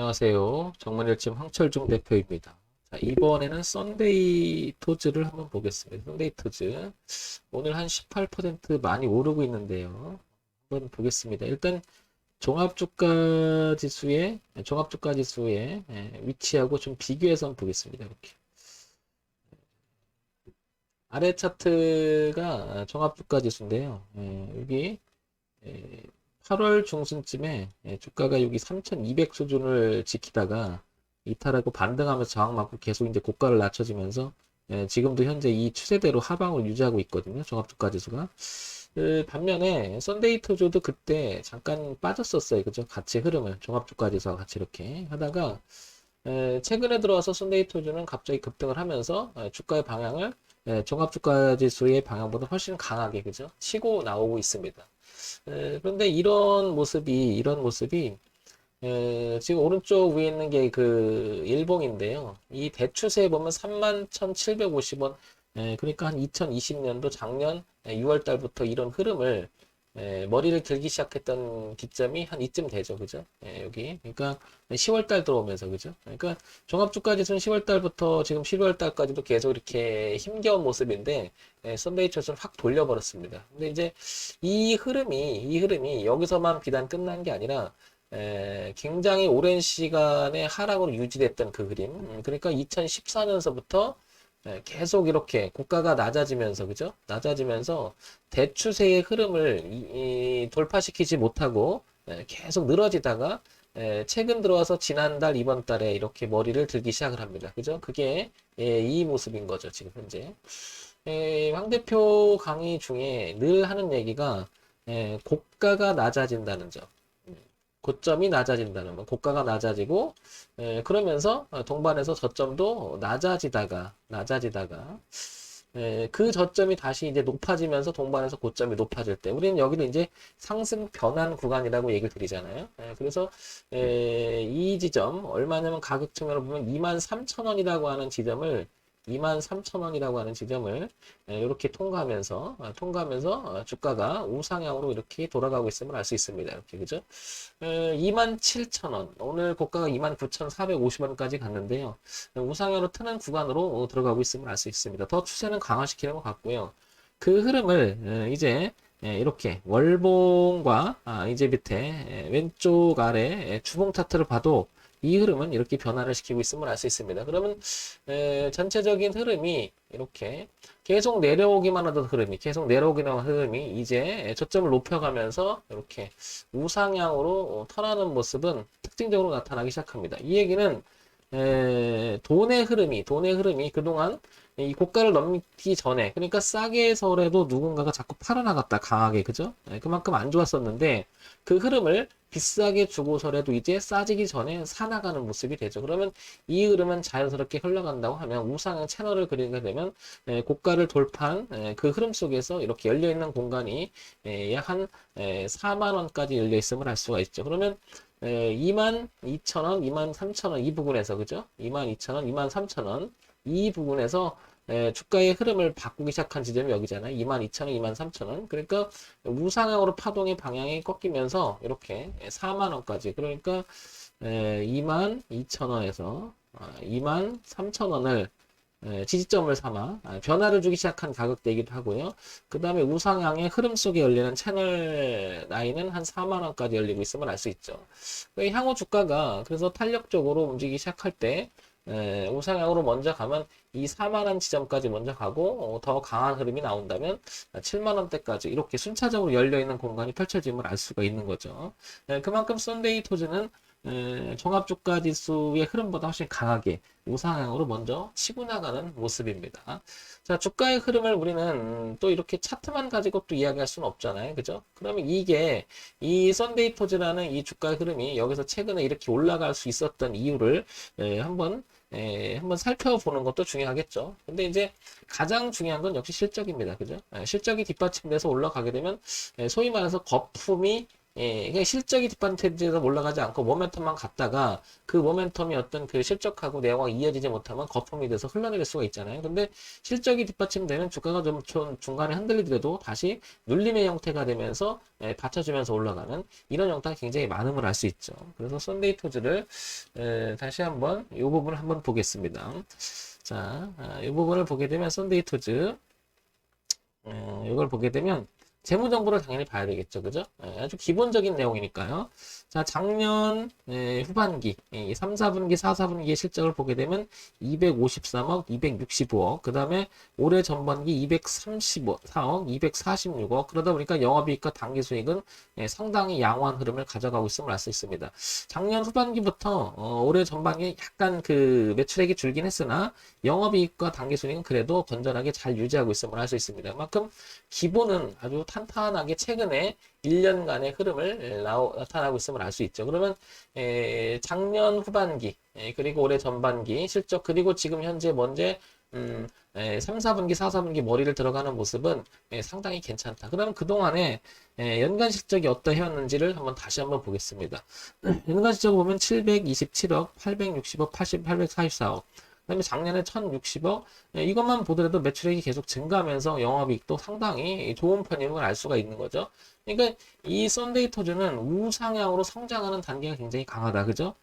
안녕하세요. 정문일침 황철중 대표입니다. 자, 이번에는 썬데이 토즈를 한번 보겠습니다. 썬데이 토즈. 오늘 한 18% 많이 오르고 있는데요. 한번 보겠습니다. 일단 종합주가 지수의 위치하고 좀 비교해서 한번 보겠습니다. 이렇게. 아래 차트가 종합주가지수인데요. 여기 8월 중순쯤에 주가가 여기 3,200 수준을 지키다가 이탈하고 반등하면서 저항 맞고 계속 이제 고가를 낮춰지면서 지금도 현재 이 추세대로 하방을 유지하고 있거든요. 종합주가 지수가. 반면에 썬데이 토조도 그때 잠깐 빠졌었어요. 그죠? 같이 흐름을 종합주가 지수와 같이 이렇게 하다가 최근에 들어와서 썬데이 토조는 갑자기 급등을 하면서 주가의 방향을 종합주가 지수의 방향보다 훨씬 강하게 그죠? 치고 나오고 있습니다. 그런데 이런 모습이 지금 오른쪽 위에 있는 게 그 일봉인데요. 이 대추세에 보면 31,750원, 그러니까 한 2020년도 작년 6월 달부터 이런 흐름을 머리를 들기 시작했던 기점이 한 이쯤 되죠, 그죠? 여기 그러니까 10월 달 들어오면서 그죠? 그러니까 종합주가지수는 10월 달부터 지금 12월 달까지도 계속 이렇게 힘겨운 모습인데 썬데이 차트는 확 돌려버렸습니다. 근데 이제 이 흐름이 여기서만 비단 끝난 게 아니라 굉장히 오랜 시간의 하락으로 유지됐던 그 그림. 그러니까 2014년서부터 계속 이렇게 고가가 낮아지면서, 그죠? 낮아지면서 대추세의 흐름을 돌파시키지 못하고 계속 늘어지다가 최근 들어와서 지난달, 이번 달에 이렇게 머리를 들기 시작을 합니다. 그죠? 그게 이 모습인 거죠, 지금 현재. 황 대표 강의 중에 늘 하는 얘기가 고가가 낮아진다는 점. 고점이 낮아진다는 거. 고가가 낮아지고 그러면서 동반해서 저점도 낮아지다가 그 저점이 다시 이제 높아지면서 동반해서 고점이 높아질 때 우리는 여기를 이제 상승 변환 구간이라고 얘기를 드리잖아요. 그래서 이 지점 얼마냐면 가격 측면으로 보면 23,000원이라고 하는 지점을 23,000원이라고 하는 지점을 이렇게 통과하면서 주가가 우상향으로 이렇게 돌아가고 있음을 알 수 있습니다. 이렇게 그죠? 27,000원. 오늘 고가가 29,450원까지 갔는데요. 우상향으로 트는 구간으로 들어가고 있음을 알 수 있습니다. 더 추세는 강화시키는 것 같고요. 그 흐름을 이제 이렇게 월봉과 이제 밑에 왼쪽 아래 주봉 차트를 봐도 이 흐름은 이렇게 변화를 시키고 있음을 알 수 있습니다. 그러면 전체적인 흐름이 이렇게 계속 내려오기만 하던 흐름이 이제 저점을 높여가면서 이렇게 우상향으로 턴하는 모습은 특징적으로 나타나기 시작합니다. 이 얘기는 돈의 흐름이 그동안 이 고가를 넘기 전에, 그러니까 싸게 해서라도 누군가가 자꾸 팔아나갔다, 강하게, 그죠? 그만큼 안 좋았었는데, 그 흐름을 비싸게 주고서라도 이제 싸지기 전에 사나가는 모습이 되죠. 그러면 이 흐름은 자연스럽게 흘러간다고 하면 우상향 채널을 그리게 되면 고가를 돌파한 그 흐름 속에서 이렇게 열려있는 공간이 약 한 4만 원까지 열려 있음을 알 수가 있죠. 그러면 22,000원, 23,000원 이 부분에서 그죠? 22,000원, 23,000원 이 부분에서 주가의 흐름을 바꾸기 시작한 지점이 여기잖아요. 22,000원, 23,000원. 그러니까 우상향으로 파동의 방향이 꺾이면서 이렇게 4만 원까지. 그러니까 22,000원에서 23,000원을 지지점을 삼아 변화를 주기 시작한 가격대이기도 하고요. 그 다음에 우상향의 흐름 속에 열리는 채널 라인은 한 4만 원까지 열리고 있음을 알 수 있죠. 향후 주가가 그래서 탄력적으로 움직이기 시작할 때 우상향으로 먼저 가면 이 4만 원 지점까지 먼저 가고 더 강한 흐름이 나온다면 7만 원대까지 이렇게 순차적으로 열려 있는 공간이 펼쳐짐을 알 수가 있는 거죠. 그만큼 썬데이 토즈는 종합주가 지수의 흐름보다 훨씬 강하게 우상향으로 먼저 치고 나가는 모습입니다. 자, 주가의 흐름을 우리는 또 이렇게 차트만 가지고 또 이야기할 수는 없잖아요. 그죠? 그러면 이 썬데이 토즈라는 이 주가의 흐름이 여기서 최근에 이렇게 올라갈 수 있었던 이유를 한번 살펴보는 것도 중요하겠죠. 근데 이제 가장 중요한 건 역시 실적입니다. 그죠? 실적이 뒷받침돼서 올라가게 되면 소위 말해서 거품이 이게 실적이 뒷받침돼서 올라가지 않고 모멘텀만 갔다가 그 모멘텀이 어떤 그 실적하고 내용과 이어지지 못하면 거품이 돼서 흘러내릴 수가 있잖아요. 근데 실적이 뒷받침되면 주가가 좀 중간에 흔들리더라도 다시 눌림의 형태가 되면서 받쳐주면서 올라가는 이런 형태가 굉장히 많음을 알 수 있죠. 그래서 썬데이 토즈를 다시 한번 이 부분을 한번 보겠습니다. 자, 이 부분을 보게 되면 썬데이 토즈 이걸 보게 되면 재무정보를 당연히 봐야 되겠죠. 그죠? 아주 기본적인 내용이니까요. 자, 작년 후반기, 3, 4분기, 4, 4분기의 실적을 보게 되면 253억, 265억, 그 다음에 올해 전반기 234억, 246억, 그러다 보니까 영업이익과 당기수익은 상당히 양호한 흐름을 가져가고 있음을 알 수 있습니다. 작년 후반기부터 올해 전반기 약간 그 매출액이 줄긴 했으나 영업이익과 당기수익은 그래도 건전하게 잘 유지하고 있음을 알 수 있습니다. 그만큼 기본은 아주 탄탄하게 최근에 1년간의 흐름을 나타나고 있음을 알 수 있죠. 그러면 작년 후반기 그리고 올해 전반기 실적 그리고 지금 현재 먼저 3, 4분기, 4, 4분기 머리를 들어가는 모습은 상당히 괜찮다. 그러면 그동안에 연간 실적이 어떠했는지를 다시 한번 보겠습니다. 연간 실적을 보면 727억, 860억, 844억. 그다음에 작년에 1060억 이것만 보더라도 매출액이 계속 증가하면서 영업이익도 상당히 좋은 편임을 알 수가 있는 거죠. 그러니까 이 썬데이 토즈는 우상향으로 성장하는 단계가 굉장히 강하다. 그죠?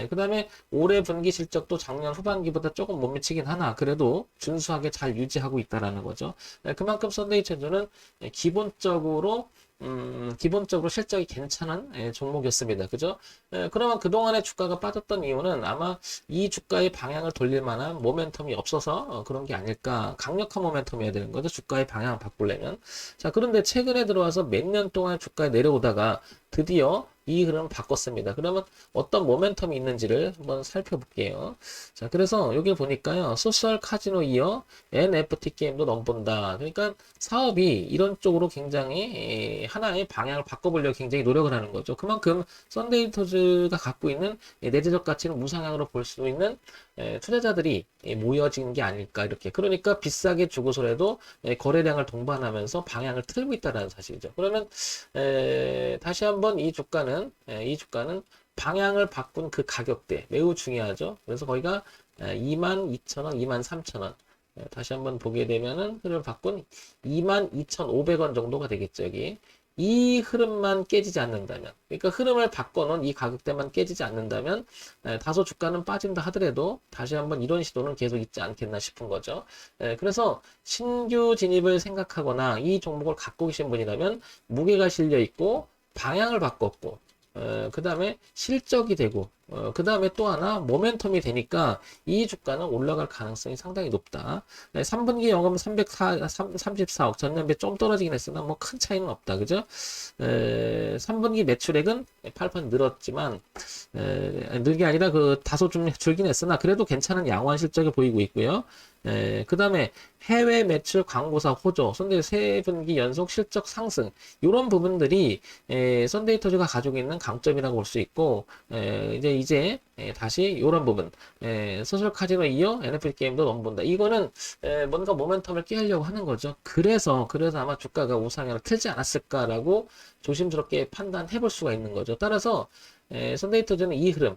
그 다음에 올해 분기 실적도 작년 후반기보다 조금 못 미치긴 하나 그래도 준수하게 잘 유지하고 있다라는 거죠. 그만큼 썬데이 토즈는 기본적으로 실적이 괜찮은 종목이었습니다. 그죠? 그러면 그동안에 주가가 빠졌던 이유는 아마 이 주가의 방향을 돌릴 만한 모멘텀이 없어서 그런 게 아닐까. 강력한 모멘텀이어야 되는 거죠. 주가의 방향을 바꾸려면. 자, 그런데 최근에 들어와서 몇 년 동안 주가에 내려오다가 드디어 이 흐름을 바꿨습니다. 그러면 어떤 모멘텀이 있는지를 한번 살펴볼게요. 자, 그래서 여기 보니까요. 소셜 카지노 이어 NFT 게임도 넘본다. 그러니까 사업이 이런 쪽으로 굉장히 하나의 방향을 바꿔보려고 굉장히 노력을 하는 거죠. 그만큼 썬데이 토즈가 갖고 있는 내재적 가치를 무상향으로 볼 수 있는 투자자들이 모여진 게 아닐까 이렇게. 그러니까 비싸게 주고서라도 거래량을 동반하면서 방향을 틀고 있다는 사실이죠. 그러면 다시 한번 이 주가는 방향을 바꾼 그 가격대 매우 중요하죠. 그래서 거기가 22,000원, 23,000원. 다시 한번 보게 되면은 흐름을 바꾼 22,500원 정도가 되겠죠. 여기. 이 흐름만 깨지지 않는다면, 그러니까 흐름을 바꿔놓은 이 가격대만 깨지지 않는다면 다소 주가는 빠진다 하더라도 다시 한번 이런 시도는 계속 있지 않겠나 싶은 거죠. 그래서 신규 진입을 생각하거나 이 종목을 갖고 계신 분이라면 무게가 실려 있고 방향을 바꿨고 그 다음에 실적이 되고 그 다음에 또 하나 모멘텀이 되니까 이 주가는 올라갈 가능성이 상당히 높다. 3분기 영업은 34억 전년비 좀 떨어지긴 했으나 뭐 큰 차이는 없다. 그죠? 3분기 매출액은 8% 늘었지만 늘게 아니라 그 다소 좀 줄긴 했으나 그래도 괜찮은 양호한 실적을 보이고 있고요. 그 다음에 해외 매출 광고사 호조, 썬데이 3분기 연속 실적 상승 이런 부분들이 썬데이 토즈가 가지고 있는 강점이라고 볼 수 있고 이제 다시 이런 부분 소셜 카지노 이어 NFL 게임도 넘본다. 이거는 뭔가 모멘텀을 깨려고 하는 거죠. 그래서 아마 주가가 우상향을 틀지 않았을까라고 조심스럽게 판단해 볼 수가 있는 거죠. 따라서 썬데이 토즈는 이 흐름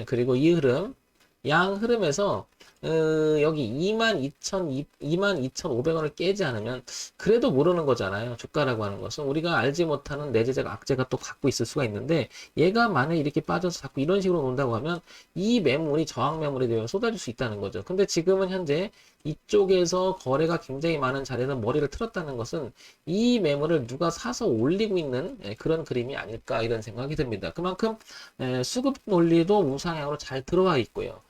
그리고 이 흐름 양 흐름에서 여기 22,500원을 깨지 않으면 그래도 모르는 거잖아요. 주가라고 하는 것은 우리가 알지 못하는 내재적 악재가 또 갖고 있을 수가 있는데 얘가 만약에 이렇게 빠져서 자꾸 이런 식으로 논다고 하면 이 매물이 저항 매물이 되면 쏟아질 수 있다는 거죠. 근데 지금은 현재 이쪽에서 거래가 굉장히 많은 자리에서 머리를 틀었다는 것은 이 매물을 누가 사서 올리고 있는 그런 그림이 아닐까 이런 생각이 듭니다. 그만큼 수급 논리도 우상향으로 잘 들어와 있고요.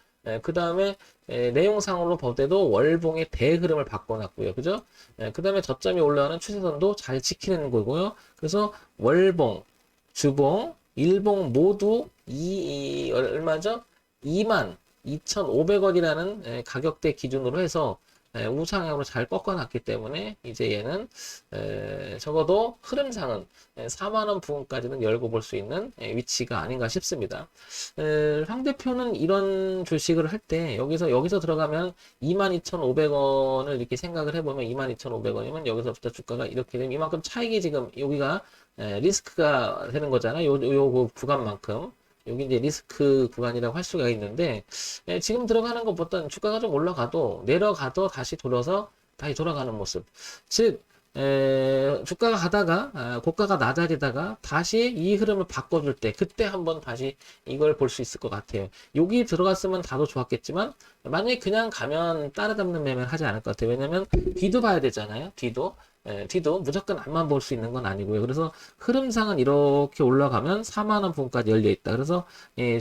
그 다음에 내용상으로 보더라도 월봉의 대흐름을 바꿔놨고요. 그죠? 그 다음에 저점이 올라가는 추세선도 잘 지키는 거고요. 그래서 월봉, 주봉, 일봉 모두 얼마죠? 22,500원이라는 가격대 기준으로 해서 우상향으로 잘 꺾어놨기 때문에 이제 얘는 적어도 흐름상은 4만 원 부근까지는 열고 볼 수 있는 위치가 아닌가 싶습니다. 상대표는 이런 주식을 할 때 여기서 들어가면 22,500원을 이렇게 생각을 해보면 22,500원이면 여기서부터 주가가 이렇게 되면 이만큼 차익이 지금 여기가 리스크가 되는 거잖아요. 요 구간만큼. 여기 이제 리스크 구간이라고 할 수가 있는데 지금 들어가는 것보다는 주가가 좀 올라가도 내려가도 다시 돌아서 다시 돌아가는 모습. 즉 주가가 가다가 고가가 낮아지다가 다시 이 흐름을 바꿔줄 때 그때 한번 다시 이걸 볼 수 있을 것 같아요. 여기 들어갔으면 다도 좋았겠지만 만약에 그냥 가면 따라잡는 매매를 하지 않을 것 같아요. 왜냐면 뒤도 봐야 되잖아요. 뒤도 무조건 앞만 볼 수 있는 건 아니고요. 그래서 흐름상은 이렇게 올라가면 4만 원 부분까지 열려 있다. 그래서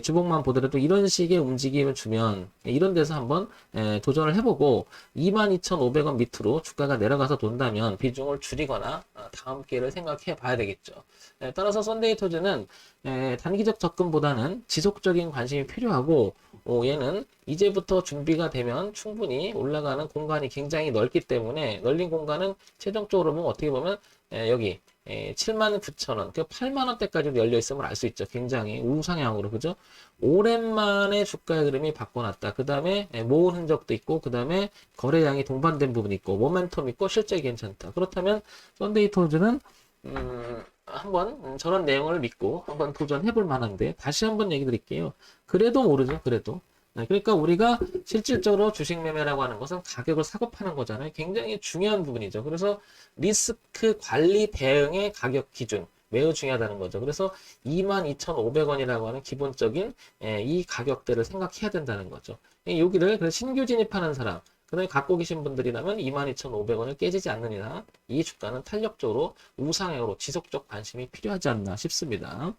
주봉만 보더라도 이런 식의 움직임을 주면 이런 데서 한번 도전을 해보고 22,500원 밑으로 주가가 내려가서 돈다면 비중을 줄이거나 다음 기회를 생각해 봐야 되겠죠. 따라서 썬데이토즈는 단기적 접근보다는 지속적인 관심이 필요하고 얘는 이제부터 준비가 되면 충분히 올라가는 공간이 굉장히 넓기 때문에 넓린 공간은 최종적으로 보면 어떻게 보면 여기 79,000원, 그 8만원대까지도 열려 있음을 알 수 있죠. 굉장히 우상향으로, 그죠? 오랜만에 주가의 흐름이 바꿔놨다. 그 다음에 모은 흔적도 있고, 그 다음에 거래량이 동반된 부분이 있고, 모멘텀 있고, 실제 괜찮다. 그렇다면 썬데이토즈는 한번 저런 내용을 믿고 한번 도전해 볼 만한데 다시 한번 얘기 드릴게요. 그래도 모르죠. 그래도. 그러니까 우리가 실질적으로 주식 매매라고 하는 것은 가격을 사고 파는 거잖아요. 굉장히 중요한 부분이죠. 그래서 리스크 관리 대응의 가격 기준 매우 중요하다는 거죠. 그래서 22,500원이라고 하는 기본적인 이 가격대를 생각해야 된다는 거죠. 여기를 그래서 신규 진입하는 사람 그다음에 갖고 계신 분들이라면 22,500원을 깨지지 않는 이상 이 주가는 탄력적으로 우상향으로 지속적 관심이 필요하지 않나 싶습니다.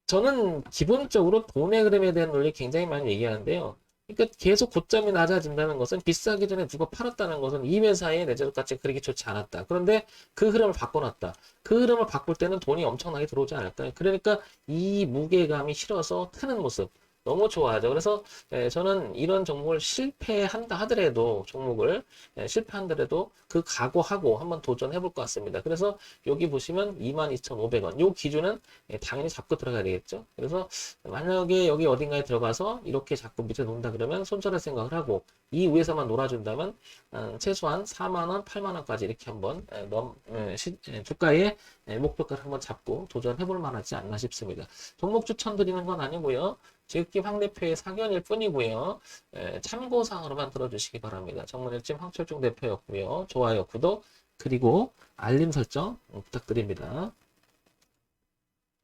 저는 기본적으로 돈의 흐름에 대한 논리 굉장히 많이 얘기하는데요. 그러니까 계속 고점이 낮아진다는 것은 비싸기 전에 누가 팔았다는 것은 이 회사의 내재적 가치가 그렇게 좋지 않았다. 그런데 그 흐름을 바꿔놨다. 그 흐름을 바꿀 때는 돈이 엄청나게 들어오지 않을까. 그러니까 이 무게감이 실어서 트는 모습. 너무 좋아하죠. 그래서 저는 이런 종목을 실패한다 하더라도 실패한다라도 그 각오하고 한번 도전해 볼 것 같습니다. 그래서 여기 보시면 22,500원 요 기준은 당연히 잡고 들어가야 되겠죠. 그래서 만약에 여기 어딘가에 들어가서 이렇게 자꾸 밑에 놓는다 그러면 손절할 생각을 하고 이 위에서만 놀아준다면 최소한 4만원, 8만원까지 이렇게 한번 주가의 목표가를 한번 잡고 도전해 볼 만하지 않나 싶습니다. 종목 추천드리는 건 아니고요. 지극히 황 대표의 사견일 뿐이고요. 참고사항으로만 들어주시기 바랍니다. 정문일집 황철중 대표였고요. 좋아요, 구독, 그리고 알림 설정 부탁드립니다.